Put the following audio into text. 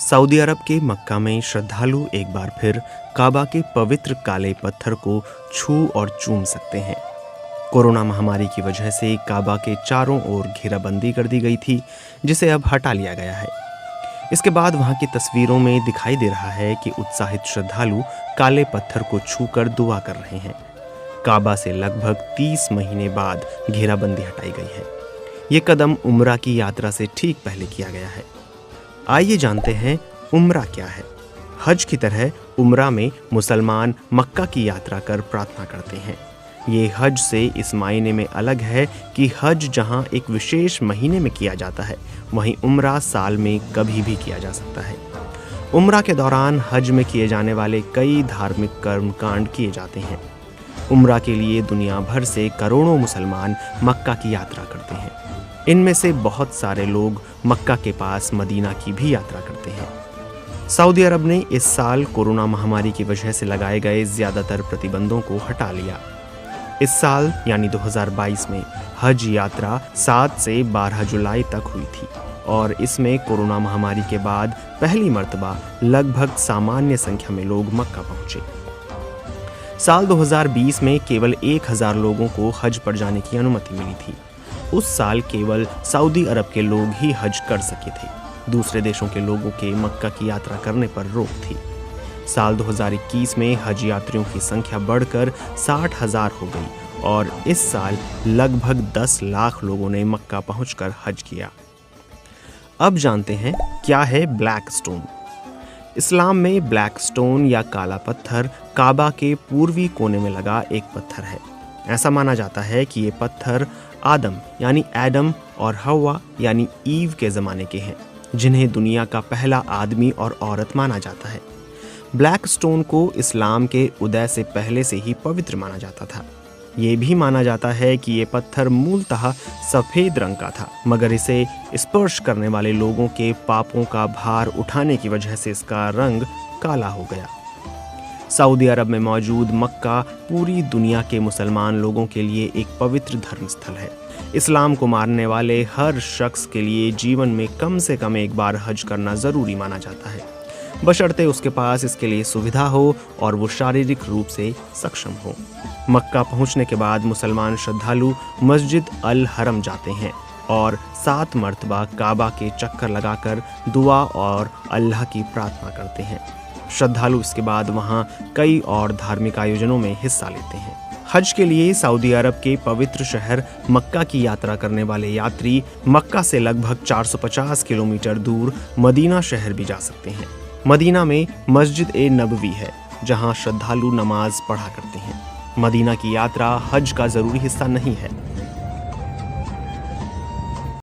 Saudi अरब के मक्का में श्रद्धालु एक बार फिर काबा के पवित्र काले पत्थर को छू और चूम सकते हैं। कोरोना महामारी की वजह से काबा के चारों ओर घेराबंदी कर दी गई थी, जिसे अब हटा लिया गया है। इसके बाद वहां की तस्वीरों में दिखाई दे रहा है कि उत्साहित श्रद्धालु काले पत्थर को छूकर दुआ कर रहे हैं। काबा से लगभग 30 महीने बाद घेराबंदी हटाई गई है। ये कदम उम्रा की यात्रा से ठीक पहले किया गया है। आइए जानते हैं उम्रा क्या है। हज की तरह उम्रा में मुसलमान मक्का की यात्रा कर प्रार्थना करते हैं। ये हज से इस मायने में अलग है कि हज जहां एक विशेष महीने में किया जाता है, वहीं उम्रा साल में कभी भी किया जा सकता है। उम्रा के दौरान हज में किए जाने वाले कई धार्मिक कर्मकांड किए जाते हैं। उम्रा के लिए दुनिया भर से करोड़ों मुसलमान मक्का की यात्रा करते हैं। इनमें से बहुत सारे लोग मक्का के पास मदीना की भी यात्रा करते हैं। सऊदी अरब ने इस साल कोरोना महामारी की वजह से लगाए गए ज्यादातर प्रतिबंधों को हटा लिया। इस साल यानी 2022 में हज यात्रा 7 से 12 जुलाई तक हुई थी और इसमें कोरोना महामारी के बाद पहली मर्तबा लगभग सामान्य संख्या में लोग मक्का पहुंचे। साल 2020 में केवल 1000 लोगों को हज पर जाने की अनुमति मिली थी। उस साल केवल सऊदी अरब के लोग ही हज कर सके थे। दूसरे देशों के लोगों के मक्का की यात्रा करने पर रोक थी। साल 2021 में हज यात्रियों की संख्या बढ़कर 60,000 हो गई और इस साल लगभग 10 लाख लोगों ने मक्का पहुंचकर हज किया। अब जानते हैं क्या है ब्लैक स्टोन। इस्लाम में ब्लैक स्टोन या काला पत्थर काबा के पूर्वी कोने में लगा एक पत्थर है। ऐसा माना जाता है कि ये पत्थर आदम यानी एडम और हवा यानी ईव के ज़माने के हैं, जिन्हें दुनिया का पहला आदमी और औरत माना जाता है। ब्लैक स्टोन को इस्लाम के उदय से पहले से ही पवित्र माना जाता था। ये भी माना जाता है कि ये पत्थर मूलतः सफ़ेद रंग का था, मगर इसे स्पर्श करने वाले लोगों के पापों का भार उठाने की वजह से इसका रंग काला हो गया। सऊदी अरब में मौजूद मक्का पूरी दुनिया के मुसलमान लोगों के लिए एक पवित्र धर्म स्थल है। इस्लाम को मानने वाले हर शख्स के लिए जीवन में कम से कम एक बार हज करना ज़रूरी माना जाता है, बशर्ते उसके पास इसके लिए सुविधा हो और वो शारीरिक रूप से सक्षम हो। मक्का पहुंचने के बाद मुसलमान श्रद्धालु मस्जिद अल हरम जाते हैं और 7 मर्तबा काबा के चक्कर लगाकर दुआ और अल्लाह की प्रार्थना करते हैं। श्रद्धालु इसके बाद वहां कई और धार्मिक आयोजनों में हिस्सा लेते हैं। हज के लिए सऊदी अरब के पवित्र शहर मक्का की यात्रा करने वाले यात्री मक्का से लगभग 450 किलोमीटर दूर मदीना शहर भी जा सकते हैं। मदीना में मस्जिद ए नबवी है, जहां श्रद्धालु नमाज पढ़ा करते हैं। मदीना की यात्रा हज का जरूरी हिस्सा नहीं है,